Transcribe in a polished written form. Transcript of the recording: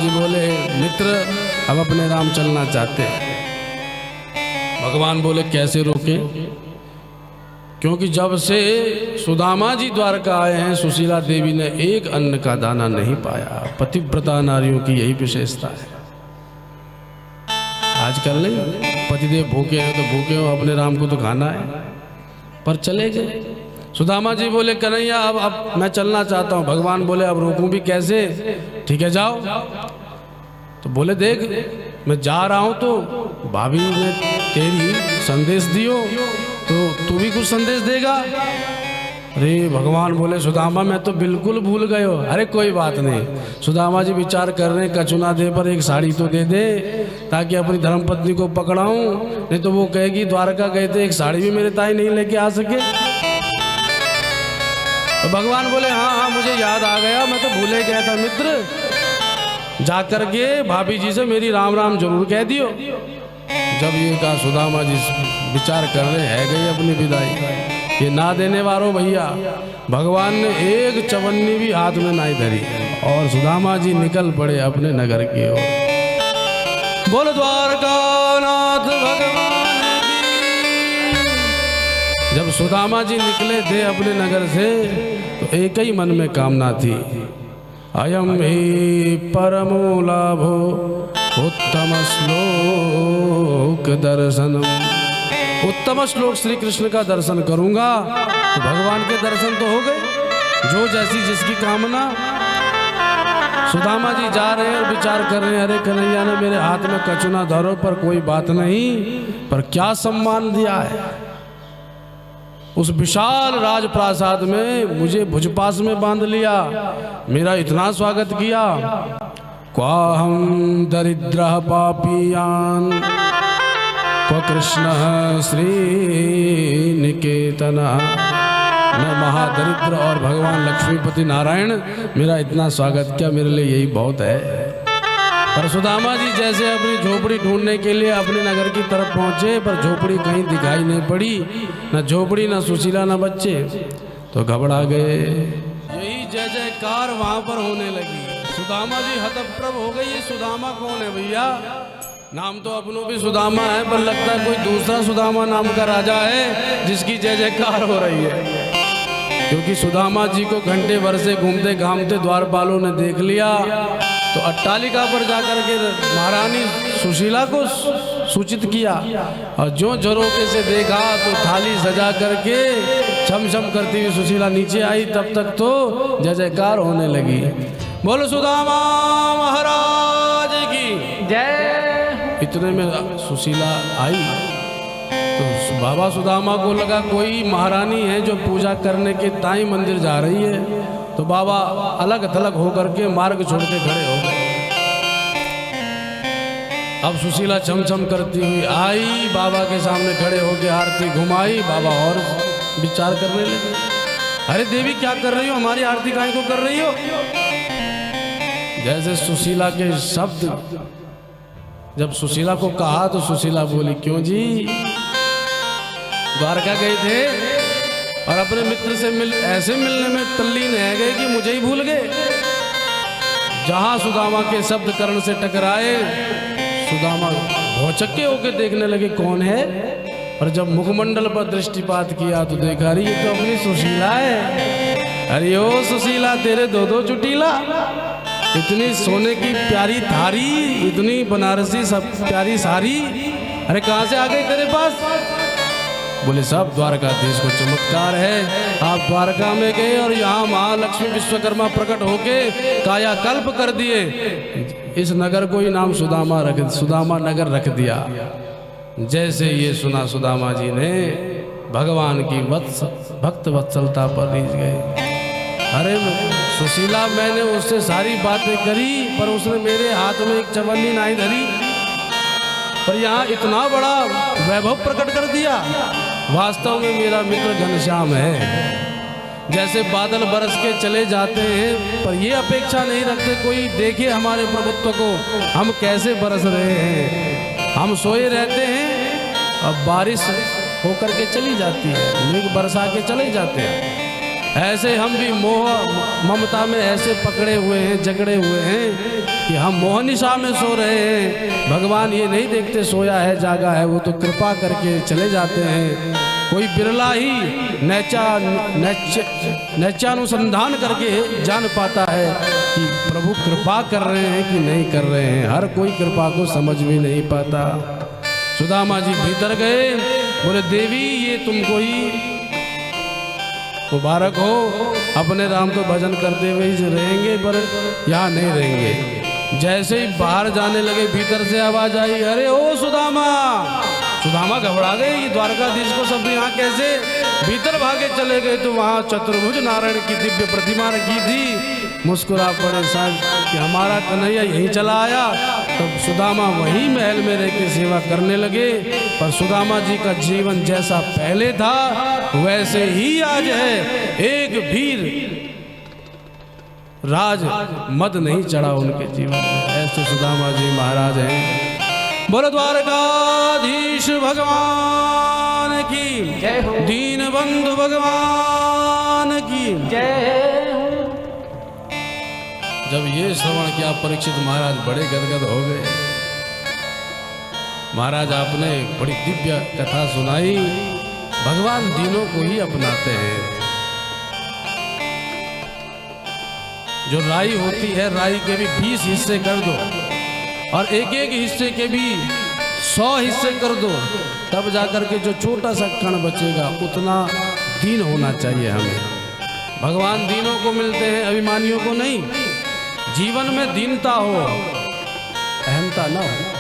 जी बोले मित्र अब अपने राम चलना चाहते हैं। भगवान बोले कैसे रोके, क्योंकि जब से सुदामा जी द्वारका आए हैं सुशीला देवी ने एक अन्न का दाना नहीं पाया। पतिव्रता नारियों की यही विशेषता है। आजकल नहीं, पतिदेव भूखे हैं तो भूखे हो, अपने राम को तो खाना है, पर चले गए। सुदामा जी बोले कन्हैया अब मैं चलना चाहता हूँ। भगवान बोले अब रोकूं भी कैसे, ठीक है जाओ। तो बोले देख मैं जा रहा हूँ तो भाभी ने तेरी संदेश दियो तो तू भी कुछ संदेश देगा। अरे भगवान बोले सुदामा मैं तो बिल्कुल भूल गए हो। अरे कोई बात नहीं। सुदामा जी विचार कर रहे हैं कचुना दे पर एक साड़ी तो दे दे ताकि अपनी धर्मपत्नी को पकड़ाऊं, नहीं तो वो कहेगी द्वारका गए थे एक साड़ी भी मेरे ताई नहीं लेके आ सके। तो भगवान बोले हाँ मुझे याद आ गया, मैं तो भूले गया था मित्र, जाकर के भाभी जी से मेरी राम राम जरूर कह दियो। जब ये कहा सुदामा जी विचार कर रहे हैं गई अपनी विदाई। ये ना देने वालों भैया, भगवान ने एक चवन्नी भी हाथ में नहीं धरी और सुदामा जी निकल पड़े अपने नगर की ओर। बोल द्वारका नाथ भगवान की। जब सुदामा जी निकले थे अपने नगर से तो एक ही मन में कामना थी, अयम ही परमो लाभो उत्तम श्लोक दर्शनम। उत्तम श्लोक श्री कृष्ण का दर्शन करूंगा तो भगवान के दर्शन तो हो गए, जो जैसी जिसकी कामना। सुदामा जी जा रहे हैं और विचार कर रहे हैं अरे कन्हैया ने मेरे हाथ में कचुना धरो पर कोई बात नहीं, पर क्या सम्मान दिया है। उस विशाल राजप्रासाद में मुझे भुजपास में बांध लिया, मेरा इतना स्वागत किया। क्वाहम दरिद्र पापियान क्व कृष्ण श्री निकेतन। मैं महादरिद्र और भगवान लक्ष्मीपति नारायण मेरा इतना स्वागत किया, मेरे लिए यही बहुत है। पर सुदामा जी जैसे अपनी झोपड़ी ढूंढने के लिए अपने नगर की तरफ पहुंचे पर झोपड़ी कहीं दिखाई नहीं पड़ी, न झोपड़ी न सुशीला न बच्चे, तो घबरा गए। यही जय जयकार वहां पर होने लगी। सुदामा जी हतप्रभ हो गई, ये सुदामा कौन है भैया? नाम तो अपनों भी सुदामा है पर लगता है कोई दूसरा सुदामा नाम का राजा है जिसकी जय जयकार हो रही है। क्योंकि सुदामा जी को घंटे भर से घूमते घामते द्वारपालों ने देख लिया तो अट्टालिका पर जाकर के महारानी सुशीला को सूचित किया और जो झरोके से देखा तो थाली सजा करके छम छम करती हुई सुशीला नीचे आई। तब तक तो जय जयकार होने लगी। बोलो सुदामा महाराज की जय। इतने में सुशीला आई तो बाबा सुदामा को लगा कोई महारानी है जो पूजा करने के ताई मंदिर जा रही है। तो बाबा अलग थलग होकर के मार्ग छोड़ के खड़े हो गए। अब सुशीला चमचम करती हुई आई, बाबा के सामने खड़े होकर आरती घुमाई। बाबा और विचार करने लगे, अरे देवी क्या कर रही हो, हमारी आरती काहे को कर रही हो? जैसे सुशीला के शब्द जब सुशीला को कहा तो सुशीला बोली क्यों जी, द्वारका गए थे और अपने मित्र से ऐसे मिलने में तल्लीन है गए कि मुझे ही भूल गए। जहां सुदामा के शब्द कर्ण से टकराए सुदामा भौचक्के होकर देखने लगे कौन है, और जब मुखमंडल पर दृष्टिपात किया तो देखा रही ये तो अपनी सुशीला है। अरे ओ सुशीला तेरे दो दो चुटीला, इतनी सोने की प्यारी थारी, इतनी बनारसी सब प्यारी सारी, अरे कहां से आ गई तेरे पास? बोले सब द्वारकाधीश को चमत्कार है। आप द्वारका में गए और यहाँ महालक्ष्मी विश्वकर्मा प्रकट होके कायाकल्प कर दिए। इस नगर को ही नाम सुदामा नगर रख दिया। जैसे ये सुना सुदामा जी ने भगवान की भक्त वत्सलता पर रीझ गए। अरे सुशीला मैंने उससे सारी बातें करी पर उसने मेरे हाथ में एक चवन्नी नहीं धरी, पर यहाँ इतना बड़ा वैभव प्रकट कर दिया। वास्तव में मेरा मित्र घनश्याम है। जैसे बादल बरस के चले जाते हैं पर ये अपेक्षा नहीं रखते कोई देखे हमारे प्रभुत्व को, हम कैसे बरस रहे हैं। हम सोए रहते हैं और बारिश होकर के चली जाती है, मेघ बरसा के चले जाते हैं। ऐसे हम भी मोह ममता में ऐसे पकड़े हुए हैं, जकड़े हुए हैं कि हम मोह निशा में सो रहे हैं। भगवान ये नहीं देखते सोया है जागा है, वो तो कृपा करके चले जाते हैं। कोई बिरला ही नैत्यानुसंधान करके जान पाता है कि प्रभु कृपा कर रहे हैं कि नहीं कर रहे हैं। हर कोई कृपा को समझ भी नहीं पाता। सुदामा जी भीतर गए, बोले देवी ये तुमको ही मुबारक हो, अपने राम को भजन करते हुए ही रहेंगे पर यहाँ नहीं रहेंगे। जैसे ही बाहर जाने लगे भीतर से आवाज आई, अरे ओ सुदामा। सुदामा घबरा गए कि द्वारकाधीश को सब यहाँ कैसे, भीतर भागे चले गए तो वहाँ चतुर्भुज नारायण की दिव्य प्रतिमा रखी थी। मुस्कुरा पड़े साहब कि हमारा कन्हैया यहीं चला आया। तब सुदामा वही महल में रह के सेवा करने लगे। पर सुदामा जी का जीवन जैसा पहले था वैसे ही आज है। एक भी राज मद नहीं चढ़ा उनके जीवन में। ऐसे सुदामा जी महाराज हैं। बोलो द्वारकाधीश भगवान की जय हो, दीन बंधु भगवान की जय हो। जब ये श्रवण किया परीक्षित महाराज बड़े गदगद हो गए। महाराज आपने बड़ी दिव्य कथा सुनाई। भगवान दीनों को ही अपनाते हैं। जो राई होती है, राई के भी 20 हिस्से कर दो और एक एक हिस्से के भी 100 हिस्से कर दो, तब जाकर के जो छोटा सा कण बचेगा उतना दीन होना चाहिए हमें। भगवान दीनों को मिलते हैं, अभिमानियों को नहीं। जीवन में दीनता हो, अहंता ना हो।